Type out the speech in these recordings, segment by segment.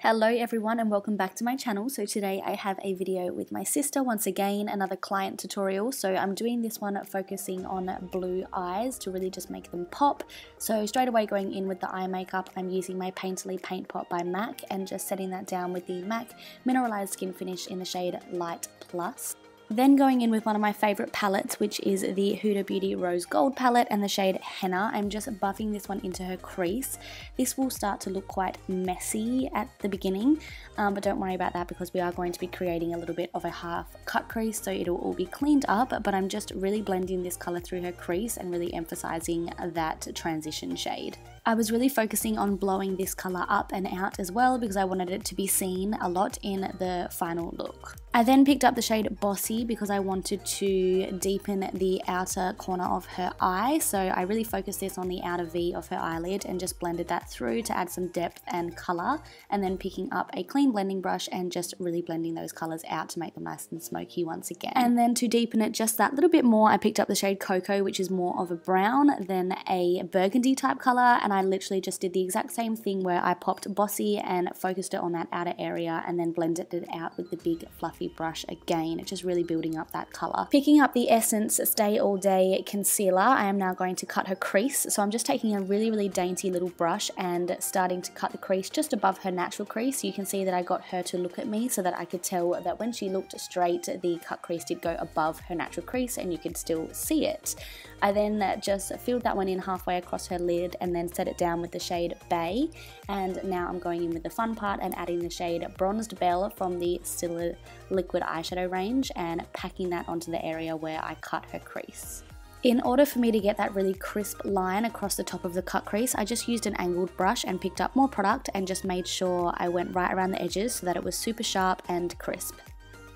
Hello everyone and welcome back to my channel. So today I have a video with my sister, once again another client tutorial. So I'm doing this one focusing on blue eyes to really just make them pop. So straight away going in with the eye makeup, I'm using my Painterly Paint Pot by MAC and just setting that down with the MAC Mineralise Skin Finish in the shade Light Plus. Then going in with one of my favourite palettes, which is the Huda Beauty Rose Gold palette and the shade Henna. I'm just buffing this one into her crease. This will start to look quite messy at the beginning, but don't worry about that because we are going to be creating a little bit of a half cut crease, so it'll all be cleaned up, but I'm just really blending this colour through her crease and really emphasising that transition shade. I was really focusing on blowing this colour up and out as well because I wanted it to be seen a lot in the final look. I then picked up the shade Bossy because I wanted to deepen the outer corner of her eye, so I really focused this on the outer V of her eyelid and just blended that through to add some depth and colour, and then picking up a clean blending brush and just really blending those colours out to make them nice and smoky once again. And then to deepen it just that little bit more, I picked up the shade Coco, which is more of a brown than a burgundy type colour, and I literally just did the exact same thing where I popped Bossy and focused it on that outer area and then blended it out with the big fluffy brush again, just really building up that colour. Picking up the Essence Stay All Day Concealer, I am now going to cut her crease, so I'm just taking a really dainty little brush and starting to cut the crease just above her natural crease. You can see that I got her to look at me so that I could tell that when she looked straight, the cut crease did go above her natural crease and you could still see it. I then just filled that one in halfway across her lid and then set it down with the shade Bay, and now I'm going in with the fun part and adding the shade Bronzed Bell from the Stila liquid eyeshadow range and packing that onto the area where I cut her crease. In order for me to get that really crisp line across the top of the cut crease, I just used an angled brush and picked up more product and just made sure I went right around the edges so that it was super sharp and crisp.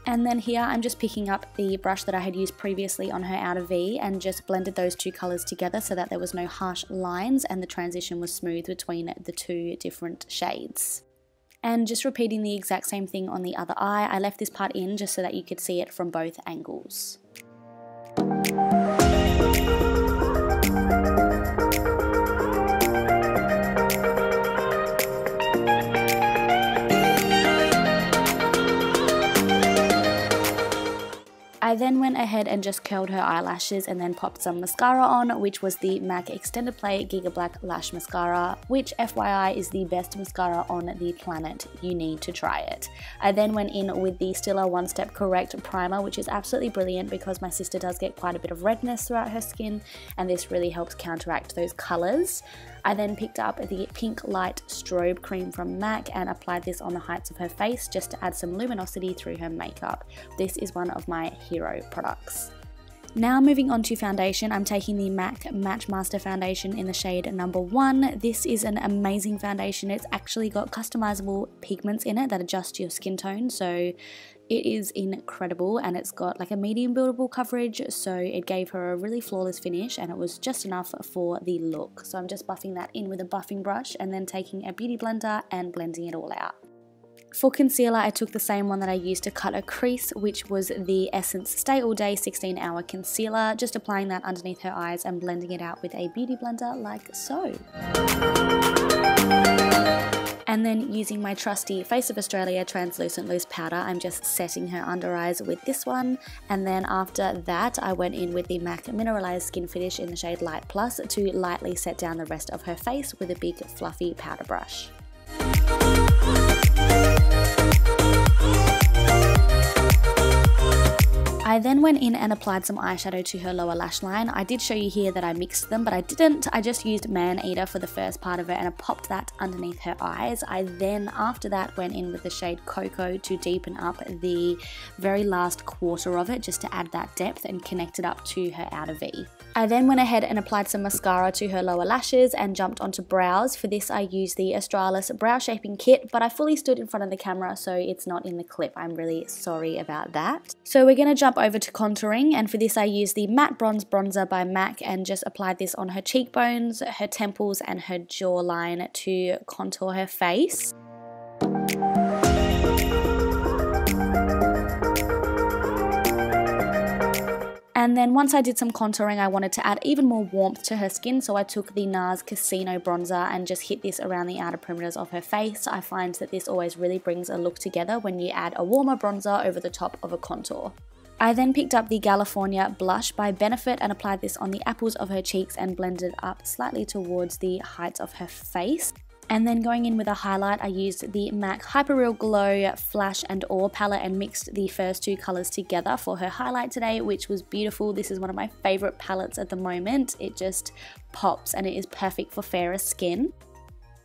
And then here I'm just picking up the brush that I had used previously on her outer V and just blended those two colours together so that there was no harsh lines and the transition was smooth between the two different shades. And just repeating the exact same thing on the other eye, I left this part in just so that you could see it from both angles. I then went ahead and just curled her eyelashes and then popped some mascara on, which was the MAC Extended Play Giga Black Lash Mascara, which FYI is the best mascara on the planet. You need to try it. I then went in with the Stila One Step Correct primer, which is absolutely brilliant because my sister does get quite a bit of redness throughout her skin, and this really helps counteract those colours. I then picked up the Pinklight strobe cream from MAC and applied this on the heights of her face just to add some luminosity through her makeup. This is one of my hero products. Now moving on to foundation, I'm taking the MAC Matchaster foundation in the shade number 1. This is an amazing foundation. It's actually got customizable pigments in it that adjust your skin tone, so it is incredible, and it's got like a medium buildable coverage, so it gave her a really flawless finish and it was just enough for the look. So I'm just buffing that in with a buffing brush and then taking a beauty blender and blending it all out. For concealer, I took the same one that I used to cut a crease, which was the Essence Stay All Day 16-Hour Concealer, just applying that underneath her eyes and blending it out with a beauty blender like so. And then using my trusty Face of Australia translucent loose powder, I'm just setting her under eyes with this one. And then after that, I went in with the MAC Mineralise Skin Finish in the shade Light Plus to lightly set down the rest of her face with a big fluffy powder brush. I then went in and applied some eyeshadow to her lower lash line. I did show you here that I mixed them, but I didn't. I just used Maneater for the first part of it and I popped that underneath her eyes. I then, after that, went in with the shade Coco to deepen up the very last quarter of it, just to add that depth and connect it up to her outer V. I then went ahead and applied some mascara to her lower lashes and jumped onto brows. For this, I used the Australis Brow Shaping Kit, but I fully stood in front of the camera, so it's not in the clip. I'm really sorry about that. So we're going to jump over to contouring, and for this I used the Matte Bronze Bronzer by MAC and just applied this on her cheekbones, her temples and her jawline to contour her face. And then once I did some contouring, I wanted to add even more warmth to her skin, so I took the NARS Casino Bronzer and just hit this around the outer perimeters of her face. I find that this always really brings a look together when you add a warmer bronzer over the top of a contour. I then picked up the California Blush by Benefit and applied this on the apples of her cheeks and blended up slightly towards the heights of her face. And then going in with a highlight, I used the MAC Hyper Real Glow Flash and Ore palette and mixed the first two colors together for her highlight today, which was beautiful. This is one of my favorite palettes at the moment. It just pops and it is perfect for fairer skin.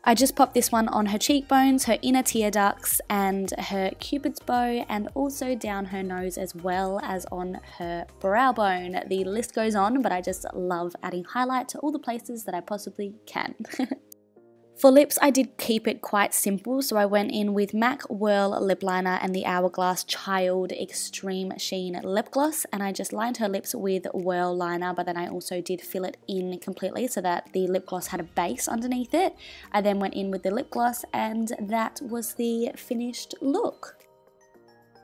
I just popped this one on her cheekbones, her inner tear ducts, and her cupid's bow, and also down her nose as well as on her brow bone. The list goes on, but I just love adding highlight to all the places that I possibly can. For lips, I did keep it quite simple, so I went in with MAC Whirl Lip Liner and the Hourglass Child Extreme Sheen Lip Gloss, and I just lined her lips with Whirl Liner, but then I also did fill it in completely so that the lip gloss had a base underneath it. I then went in with the lip gloss, and that was the finished look.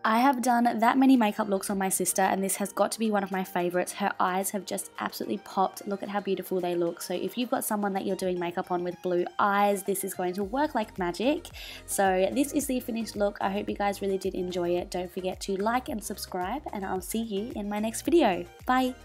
I have done that many makeup looks on my sister, and this has got to be one of my favorites. Her eyes have just absolutely popped. Look at how beautiful they look. So if you've got someone that you're doing makeup on with blue eyes, this is going to work like magic. So this is the finished look. I hope you guys really did enjoy it. Don't forget to like and subscribe, and I'll see you in my next video. Bye!